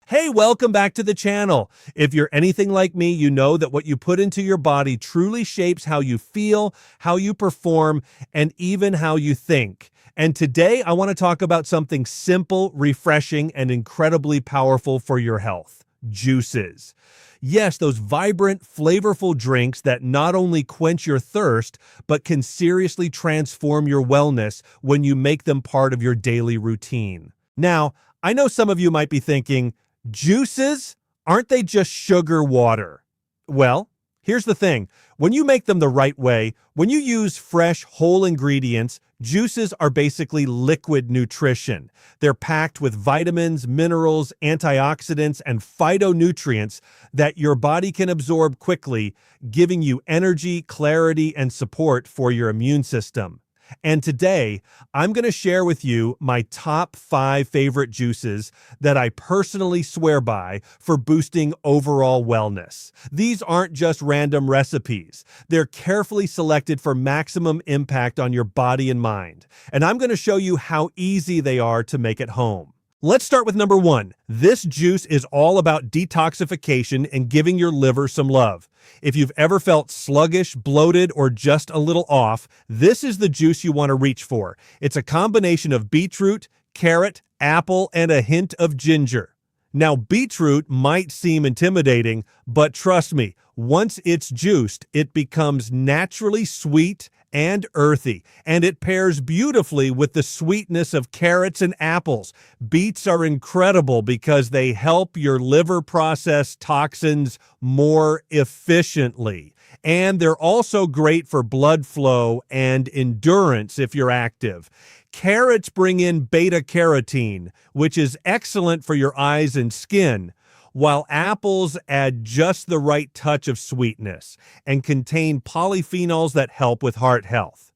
Hey, welcome back to the channel. If you're anything like me, you know that what you put into your body truly shapes how you feel, how you perform, and even how you think. And today I want to talk about something simple, refreshing, and incredibly powerful for your health: juices. Yes, those vibrant, flavorful drinks that not only quench your thirst, but can seriously transform your wellness when you make them part of your daily routine. Now, I know some of you might be thinking, juices? Aren't they just sugar water? Well, here's the thing. When you make them the right way, when you use fresh, whole ingredients, juices are basically liquid nutrition. They're packed with vitamins, minerals, antioxidants, and phytonutrients that your body can absorb quickly, giving you energy, clarity, and support for your immune system. And today, I'm going to share with you my top 5 favorite juices that I personally swear by for boosting overall wellness. These aren't just random recipes. They're carefully selected for maximum impact on your body and mind. And I'm going to show you how easy they are to make at home. Let's start with number 1. This juice is all about detoxification and giving your liver some love. If you've ever felt sluggish, bloated, or just a little off, this is the juice you want to reach for. It's a combination of beetroot, carrot, apple, and a hint of ginger. Now, beetroot might seem intimidating, but trust me, once it's juiced, it becomes naturally sweet and earthy, and it pairs beautifully with the sweetness of carrots and apples. Beets are incredible because they help your liver process toxins more efficiently. And they're also great for blood flow and endurance if you're active. Carrots bring in beta-carotene, which is excellent for your eyes and skin, while apples add just the right touch of sweetness and contain polyphenols that help with heart health.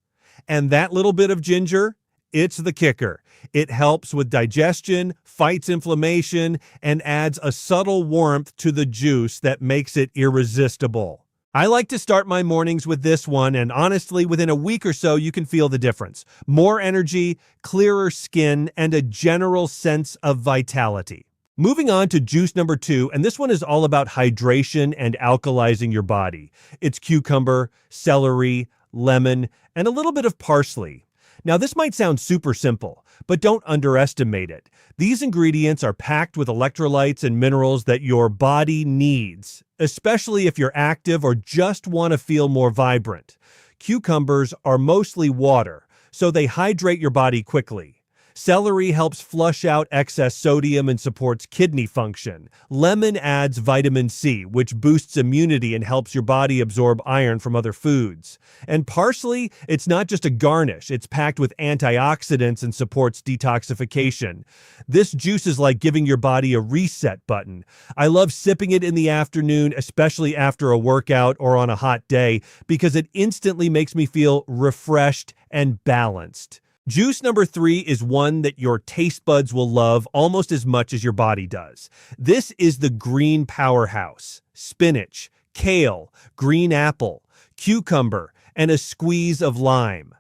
And that little bit of ginger, it's the kicker. It helps with digestion, fights inflammation, and adds a subtle warmth to the juice that makes it irresistible. I like to start my mornings with this one, and honestly, within a week or so, you can feel the difference. More energy, clearer skin, and a general sense of vitality. Moving on to juice number 2, and this one is all about hydration and alkalizing your body. It's cucumber, celery, lemon, and a little bit of parsley. Now, this might sound super simple, but don't underestimate it. These ingredients are packed with electrolytes and minerals that your body needs, especially if you're active or just want to feel more vibrant. Cucumbers are mostly water, so they hydrate your body quickly. Celery helps flush out excess sodium and supports kidney function. Lemon adds vitamin C, which boosts immunity and helps your body absorb iron from other foods. And parsley, it's not just a garnish. It's packed with antioxidants and supports detoxification. This juice is like giving your body a reset button. I love sipping it in the afternoon, especially after a workout or on a hot day, because it instantly makes me feel refreshed and balanced. Juice number 3 is one that your taste buds will love almost as much as your body does. This is the green powerhouse: spinach, kale, green apple, cucumber, and a squeeze of lime.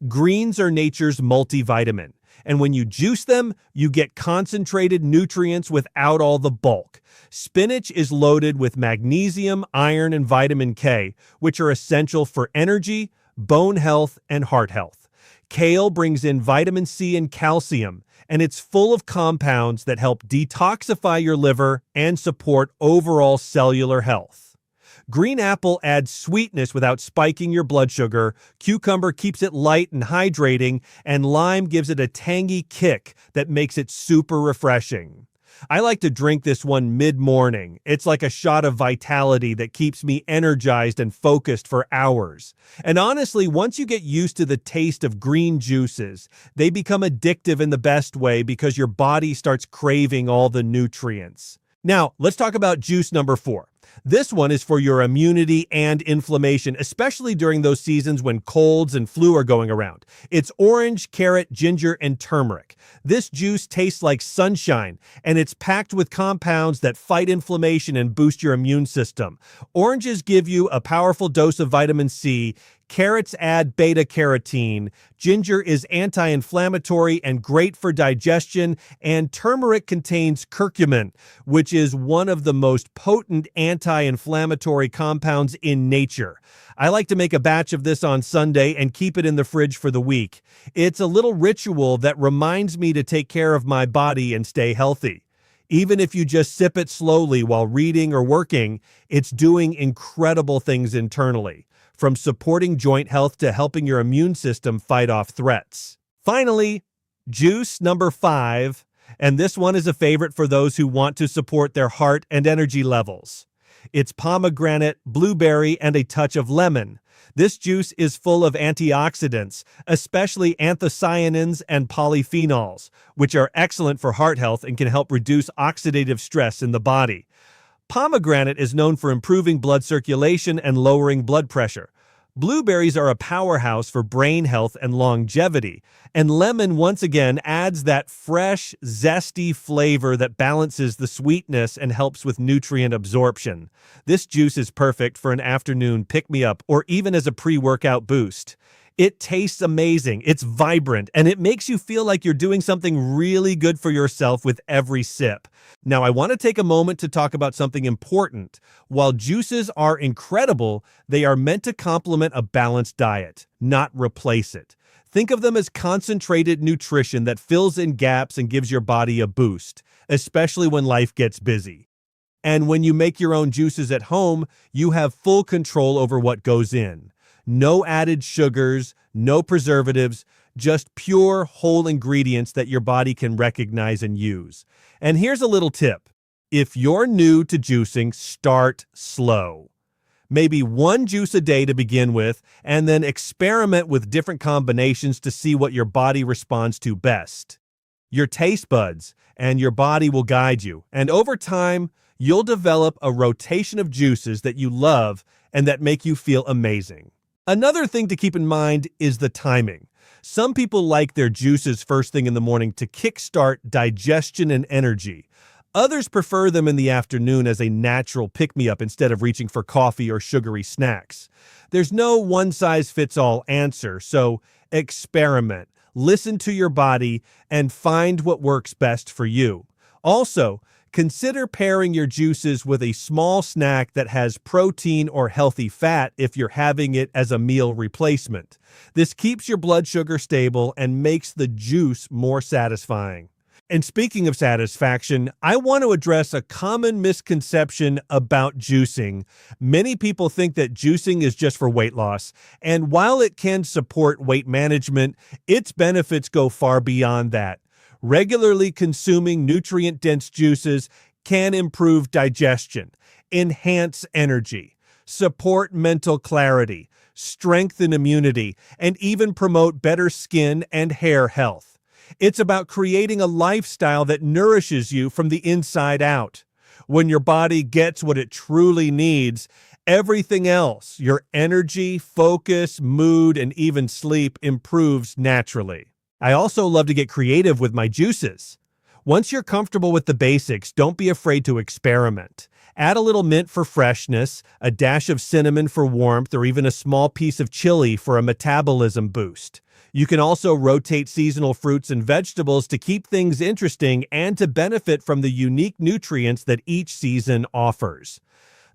Greens are nature's multivitamin, and when you juice them, you get concentrated nutrients without all the bulk. Spinach is loaded with magnesium, iron, and vitamin K, which are essential for energy, bone health, and heart health. Kale brings in vitamin C and calcium, and it's full of compounds that help detoxify your liver and support overall cellular health. Green apple adds sweetness without spiking your blood sugar, cucumber keeps it light and hydrating, and lime gives it a tangy kick that makes it super refreshing. I like to drink this one mid-morning. It's like a shot of vitality that keeps me energized and focused for hours. And honestly, once you get used to the taste of green juices, they become addictive in the best way because your body starts craving all the nutrients. Now, let's talk about juice number 4. This one is for your immunity and inflammation, especially during those seasons when colds and flu are going around. It's orange, carrot, ginger, and turmeric. This juice tastes like sunshine, and it's packed with compounds that fight inflammation and boost your immune system. Oranges give you a powerful dose of vitamin C. Carrots add beta-carotene. Ginger is anti-inflammatory and great for digestion, and turmeric contains curcumin, which is one of the most potent anti-inflammatory compounds in nature. I like to make a batch of this on Sunday and keep it in the fridge for the week. It's a little ritual that reminds me to take care of my body and stay healthy. Even if you just sip it slowly while reading or working, it's doing incredible things internally, from supporting joint health to helping your immune system fight off threats. Finally, juice number 5, and this one is a favorite for those who want to support their heart and energy levels. It's pomegranate, blueberry, and a touch of lemon. This juice is full of antioxidants, especially anthocyanins and polyphenols, which are excellent for heart health and can help reduce oxidative stress in the body. Pomegranate is known for improving blood circulation and lowering blood pressure. Blueberries are a powerhouse for brain health and longevity, and lemon once again adds that fresh, zesty flavor that balances the sweetness and helps with nutrient absorption. This juice is perfect for an afternoon pick-me-up or even as a pre-workout boost. It tastes amazing, it's vibrant, and it makes you feel like you're doing something really good for yourself with every sip. Now, I want to take a moment to talk about something important. While juices are incredible, they are meant to complement a balanced diet, not replace it. Think of them as concentrated nutrition that fills in gaps and gives your body a boost, especially when life gets busy. And when you make your own juices at home, you have full control over what goes in. No added sugars, no preservatives, just pure whole ingredients that your body can recognize and use. And here's a little tip. If you're new to juicing, start slow. Maybe one juice a day to begin with, and then experiment with different combinations to see what your body responds to best. Your taste buds and your body will guide you, and over time, you'll develop a rotation of juices that you love and that make you feel amazing. Another thing to keep in mind is the timing. Some people like their juices first thing in the morning to kickstart digestion and energy. Others prefer them in the afternoon as a natural pick-me-up instead of reaching for coffee or sugary snacks. There's no one-size-fits-all answer, so experiment, listen to your body, and find what works best for you. Also, consider pairing your juices with a small snack that has protein or healthy fat if you're having it as a meal replacement. This keeps your blood sugar stable and makes the juice more satisfying. And speaking of satisfaction, I want to address a common misconception about juicing. Many people think that juicing is just for weight loss, and while it can support weight management, its benefits go far beyond that. Regularly consuming nutrient-dense juices can improve digestion, enhance energy, support mental clarity, strengthen immunity, and even promote better skin and hair health. It's about creating a lifestyle that nourishes you from the inside out. When your body gets what it truly needs, everything else, your energy, focus, mood, and even sleep improves naturally. I also love to get creative with my juices. Once you're comfortable with the basics, don't be afraid to experiment. Add a little mint for freshness, a dash of cinnamon for warmth, or even a small piece of chili for a metabolism boost. You can also rotate seasonal fruits and vegetables to keep things interesting and to benefit from the unique nutrients that each season offers.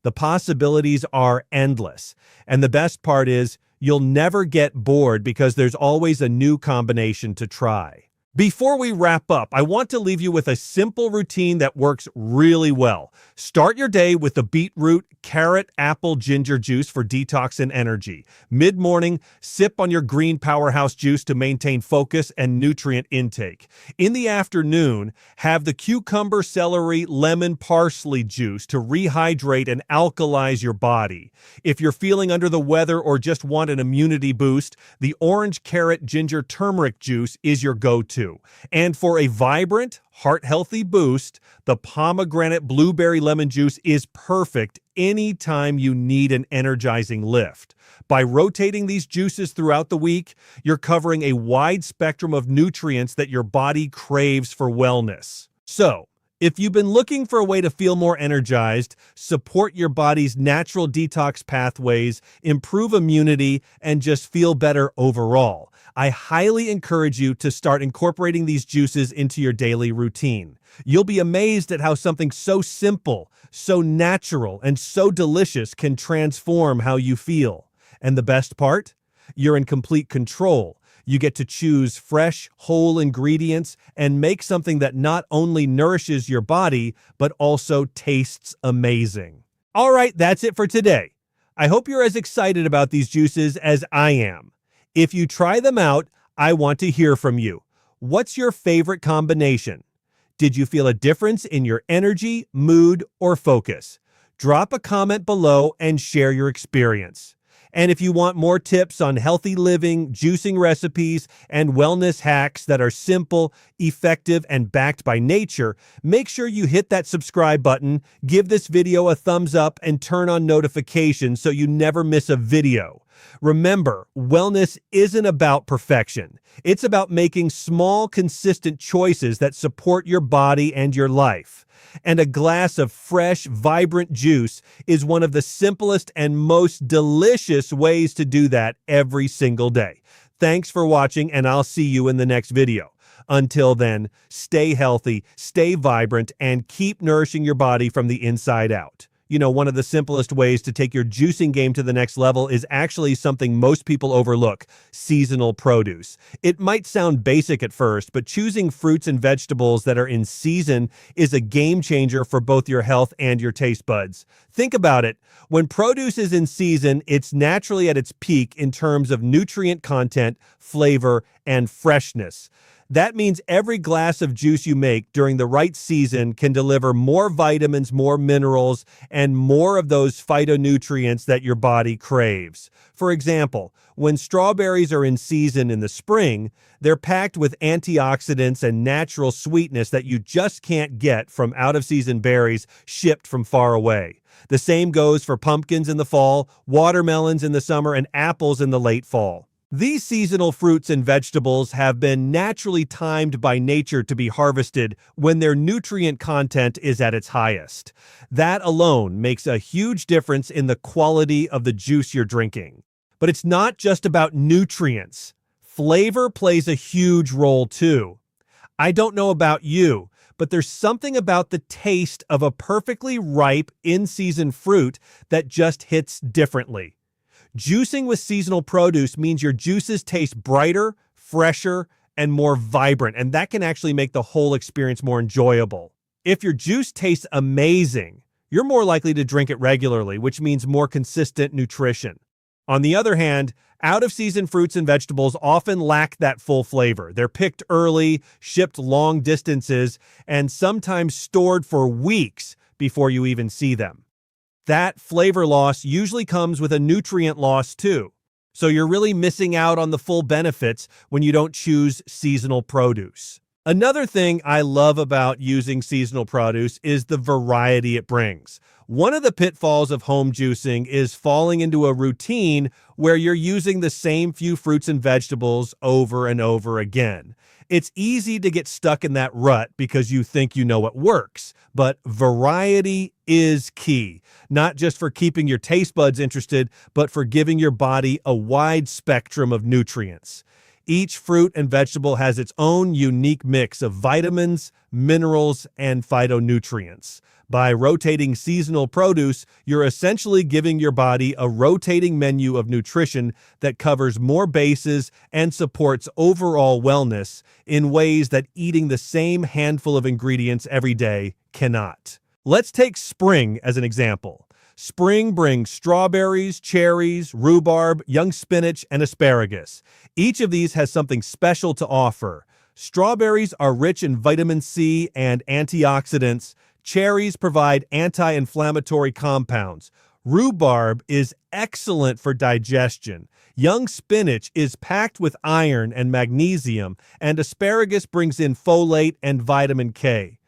The possibilities are endless, and the best part is you'll never get bored because there's always a new combination to try. Before we wrap up, I want to leave you with a simple routine that works really well. Start your day with the beetroot, carrot, apple, ginger juice for detox and energy. Mid-morning, sip on your green powerhouse juice to maintain focus and nutrient intake. In the afternoon, have the cucumber, celery, lemon, parsley juice to rehydrate and alkalize your body. If you're feeling under the weather or just want an immunity boost, the orange, carrot, ginger, turmeric juice is your go-to. to. And for a vibrant, heart-healthy boost, the pomegranate blueberry lemon juice is perfect anytime you need an energizing lift. By rotating these juices throughout the week, you're covering a wide spectrum of nutrients that your body craves for wellness. So, if you've been looking for a way to feel more energized, support your body's natural detox pathways, improve immunity, and just feel better overall, I highly encourage you to start incorporating these juices into your daily routine. You'll be amazed at how something so simple, so natural, and so delicious can transform how you feel. And the best part? You're in complete control. You get to choose fresh, whole ingredients and make something that not only nourishes your body, but also tastes amazing. All right, that's it for today. I hope you're as excited about these juices as I am. If you try them out, I want to hear from you. What's your favorite combination? Did you feel a difference in your energy, mood, or focus? Drop a comment below and share your experience. And if you want more tips on healthy living, juicing recipes, and wellness hacks that are simple, effective, and backed by nature, make sure you hit that subscribe button, give this video a thumbs up, and turn on notifications so you never miss a video. Remember, wellness isn't about perfection. It's about making small, consistent choices that support your body and your life. And a glass of fresh, vibrant juice is one of the simplest and most delicious ways to do that every single day. Thanks for watching, and I'll see you in the next video. Until then, stay healthy, stay vibrant, and keep nourishing your body from the inside out. You know, one of the simplest ways to take your juicing game to the next level is actually something most people overlook: seasonal produce. It might sound basic at first, but choosing fruits and vegetables that are in season is a game changer for both your health and your taste buds. Think about it. When produce is in season, it's naturally at its peak in terms of nutrient content, flavor, and freshness. That means every glass of juice you make during the right season can deliver more vitamins, more minerals, and more of those phytonutrients that your body craves. For example, when strawberries are in season in the spring, they're packed with antioxidants and natural sweetness that you just can't get from out-of-season berries shipped from far away. The same goes for pumpkins in the fall, watermelons in the summer, and apples in the late fall. These seasonal fruits and vegetables have been naturally timed by nature to be harvested when their nutrient content is at its highest. That alone makes a huge difference in the quality of the juice you're drinking. But it's not just about nutrients. Flavor plays a huge role too. I don't know about you, but there's something about the taste of a perfectly ripe, in-season fruit that just hits differently. Juicing with seasonal produce means your juices taste brighter, fresher, and more vibrant, and that can actually make the whole experience more enjoyable. If your juice tastes amazing, you're more likely to drink it regularly, which means more consistent nutrition. On the other hand, out-of-season fruits and vegetables often lack that full flavor. They're picked early, shipped long distances, and sometimes stored for weeks before you even see them. That flavor loss usually comes with a nutrient loss too. So you're really missing out on the full benefits when you don't choose seasonal produce. Another thing I love about using seasonal produce is the variety it brings. One of the pitfalls of home juicing is falling into a routine where you're using the same few fruits and vegetables over and over again. It's easy to get stuck in that rut because you think you know what works, but variety is key, not just for keeping your taste buds interested, but for giving your body a wide spectrum of nutrients. Each fruit and vegetable has its own unique mix of vitamins, minerals, and phytonutrients. By rotating seasonal produce, you're essentially giving your body a rotating menu of nutrition that covers more bases and supports overall wellness in ways that eating the same handful of ingredients every day cannot. Let's take spring as an example. Spring brings strawberries, cherries, rhubarb, young spinach, and asparagus. Each of these has something special to offer. Strawberries are rich in vitamin C and antioxidants. Cherries provide anti-inflammatory compounds. Rhubarb is excellent for digestion. Young spinach is packed with iron and magnesium, and asparagus brings in folate and vitamin K.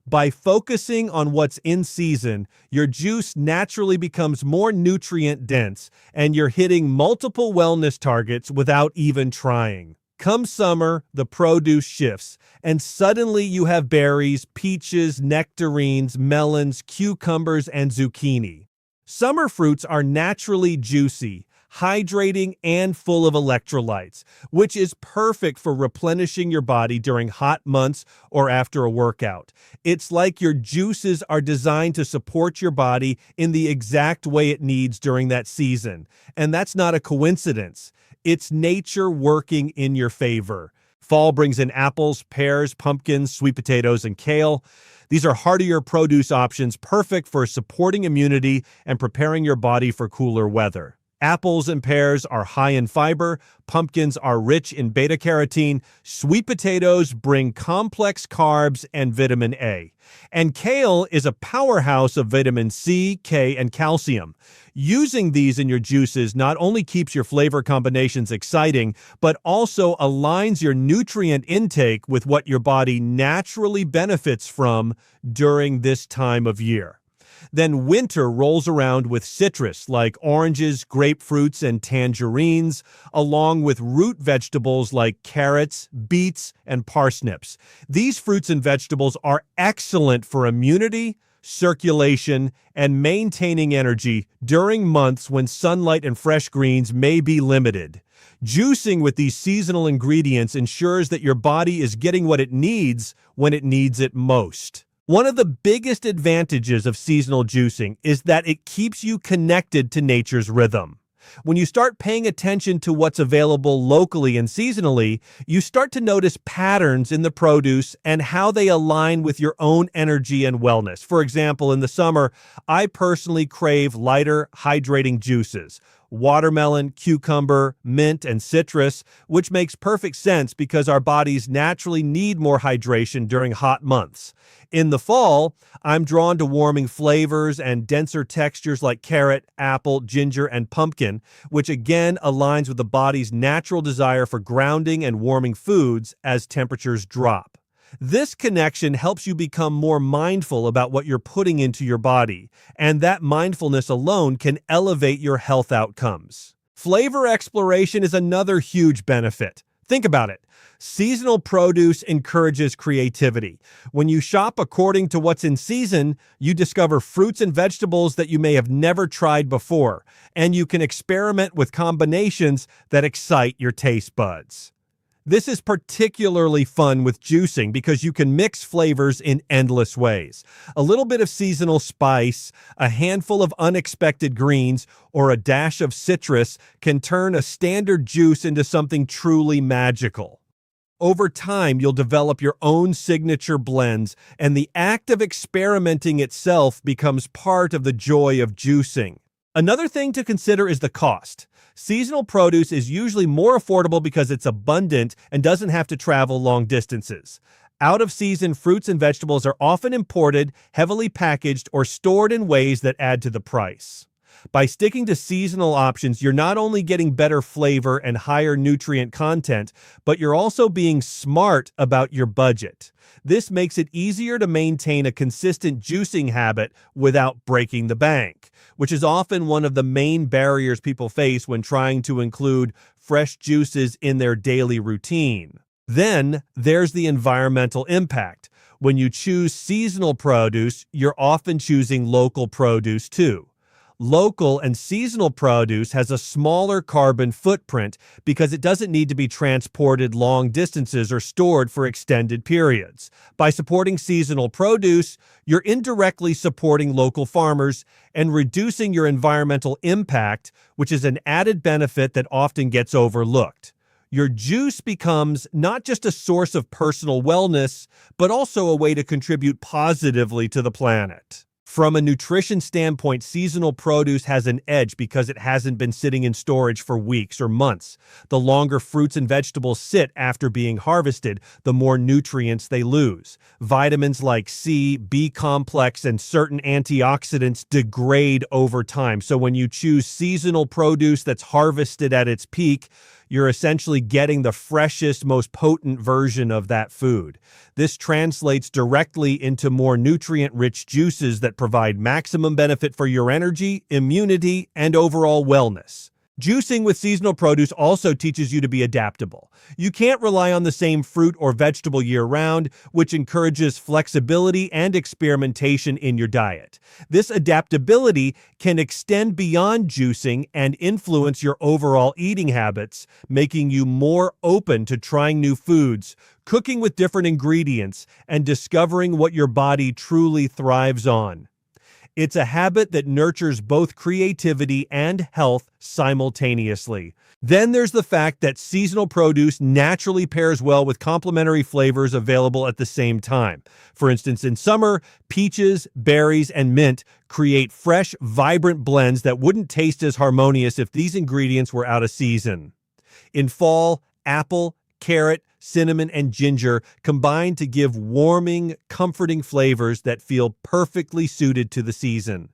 By focusing on what's in season, your juice naturally becomes more nutrient dense, and you're hitting multiple wellness targets without even trying. Come summer, the produce shifts, and suddenly you have berries, peaches, nectarines, melons, cucumbers, and zucchini. Summer fruits are naturally juicy, hydrating, and full of electrolytes, which is perfect for replenishing your body during hot months or after a workout. It's like your juices are designed to support your body in the exact way it needs during that season. And that's not a coincidence. It's nature working in your favor. Fall brings in apples, pears, pumpkins, sweet potatoes, and kale. These are heartier produce options perfect for supporting immunity and preparing your body for cooler weather. Apples and pears are high in fiber, pumpkins are rich in beta-carotene, sweet potatoes bring complex carbs and vitamin A. And kale is a powerhouse of vitamin C, K, and calcium. Using these in your juices not only keeps your flavor combinations exciting, but also aligns your nutrient intake with what your body naturally benefits from during this time of year. Then winter rolls around with citrus like oranges, grapefruits, and tangerines, along with root vegetables like carrots, beets, and parsnips. These fruits and vegetables are excellent for immunity, circulation, and maintaining energy during months when sunlight and fresh greens may be limited. Juicing with these seasonal ingredients ensures that your body is getting what it needs when it needs it most. One of the biggest advantages of seasonal juicing is that it keeps you connected to nature's rhythm. When you start paying attention to what's available locally and seasonally, you start to notice patterns in the produce and how they align with your own energy and wellness. For example, in the summer, I personally crave lighter, hydrating juices. Watermelon, cucumber, mint, and citrus, which makes perfect sense because our bodies naturally need more hydration during hot months. In the fall, I'm drawn to warming flavors and denser textures like carrot, apple, ginger, and pumpkin, which again aligns with the body's natural desire for grounding and warming foods as temperatures drop. This connection helps you become more mindful about what you're putting into your body, and that mindfulness alone can elevate your health outcomes. Flavor exploration is another huge benefit. Think about it. Seasonal produce encourages creativity. When you shop according to what's in season, you discover fruits and vegetables that you may have never tried before, and you can experiment with combinations that excite your taste buds. This is particularly fun with juicing because you can mix flavors in endless ways. A little bit of seasonal spice, a handful of unexpected greens, or a dash of citrus can turn a standard juice into something truly magical. Over time, you'll develop your own signature blends, and the act of experimenting itself becomes part of the joy of juicing. Another thing to consider is the cost. Seasonal produce is usually more affordable because it's abundant and doesn't have to travel long distances. Out-of-season fruits and vegetables are often imported, heavily packaged, or stored in ways that add to the price. By sticking to seasonal options, you're not only getting better flavor and higher nutrient content, but you're also being smart about your budget. This makes it easier to maintain a consistent juicing habit without breaking the bank, which is often one of the main barriers people face when trying to include fresh juices in their daily routine. Then there's the environmental impact. When you choose seasonal produce, you're often choosing local produce too. Local and seasonal produce has a smaller carbon footprint because it doesn't need to be transported long distances or stored for extended periods. By supporting seasonal produce, you're indirectly supporting local farmers and reducing your environmental impact, which is an added benefit that often gets overlooked. Your juice becomes not just a source of personal wellness, but also a way to contribute positively to the planet. From a nutrition standpoint, seasonal produce has an edge because it hasn't been sitting in storage for weeks or months. The longer fruits and vegetables sit after being harvested, the more nutrients they lose. Vitamins like C, B complex, and certain antioxidants degrade over time. So when you choose seasonal produce that's harvested at its peak, you're essentially getting the freshest, most potent version of that food. This translates directly into more nutrient-rich juices that provide maximum benefit for your energy, immunity, and overall wellness. Juicing with seasonal produce also teaches you to be adaptable. You can't rely on the same fruit or vegetable year-round, which encourages flexibility and experimentation in your diet. This adaptability can extend beyond juicing and influence your overall eating habits, making you more open to trying new foods, cooking with different ingredients, and discovering what your body truly thrives on. It's a habit that nurtures both creativity and health simultaneously. Then there's the fact that seasonal produce naturally pairs well with complementary flavors available at the same time. For instance, in summer, peaches, berries, and mint create fresh, vibrant blends that wouldn't taste as harmonious if these ingredients were out of season. In fall, apple, carrot, cinnamon, and ginger combine to give warming, comforting flavors that feel perfectly suited to the season.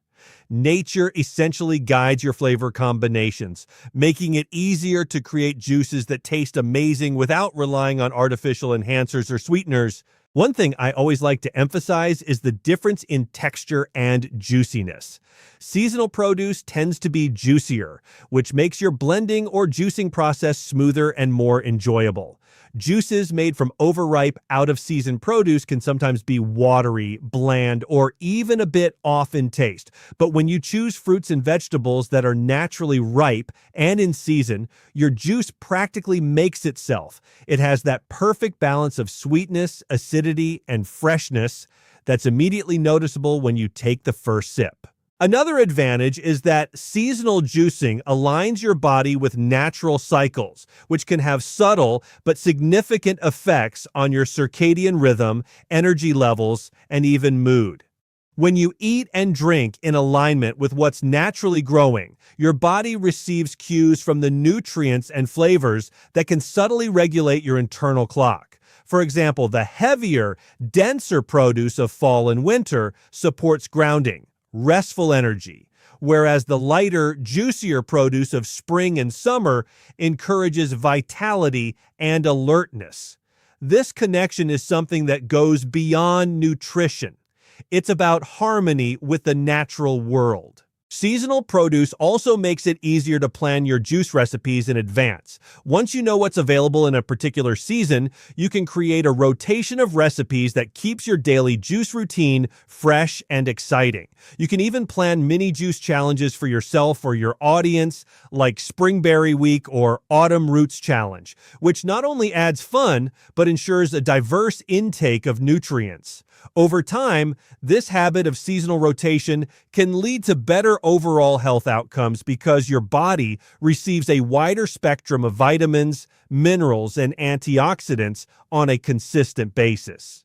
Nature essentially guides your flavor combinations, making it easier to create juices that taste amazing without relying on artificial enhancers or sweeteners. One thing I always like to emphasize is the difference in texture and juiciness. Seasonal produce tends to be juicier, which makes your blending or juicing process smoother and more enjoyable. Juices made from overripe, out-of-season produce can sometimes be watery, bland, or even a bit off in taste. But when you choose fruits and vegetables that are naturally ripe and in season, your juice practically makes itself. It has that perfect balance of sweetness, acidity, and freshness that's immediately noticeable when you take the first sip. Another advantage is that seasonal juicing aligns your body with natural cycles, which can have subtle but significant effects on your circadian rhythm, energy levels, and even mood. When you eat and drink in alignment with what's naturally growing, your body receives cues from the nutrients and flavors that can subtly regulate your internal clock. For example, the heavier, denser produce of fall and winter supports grounding, restful energy, whereas the lighter, juicier produce of spring and summer encourages vitality and alertness. This connection is something that goes beyond nutrition. It's about harmony with the natural world. Seasonal produce also makes it easier to plan your juice recipes in advance. Once you know what's available in a particular season, you can create a rotation of recipes that keeps your daily juice routine fresh and exciting. You can even plan mini juice challenges for yourself or your audience, like Springberry Week or Autumn Roots Challenge, which not only adds fun, but ensures a diverse intake of nutrients. Over time, this habit of seasonal rotation can lead to better overall health outcomes because your body receives a wider spectrum of vitamins, minerals, and antioxidants on a consistent basis.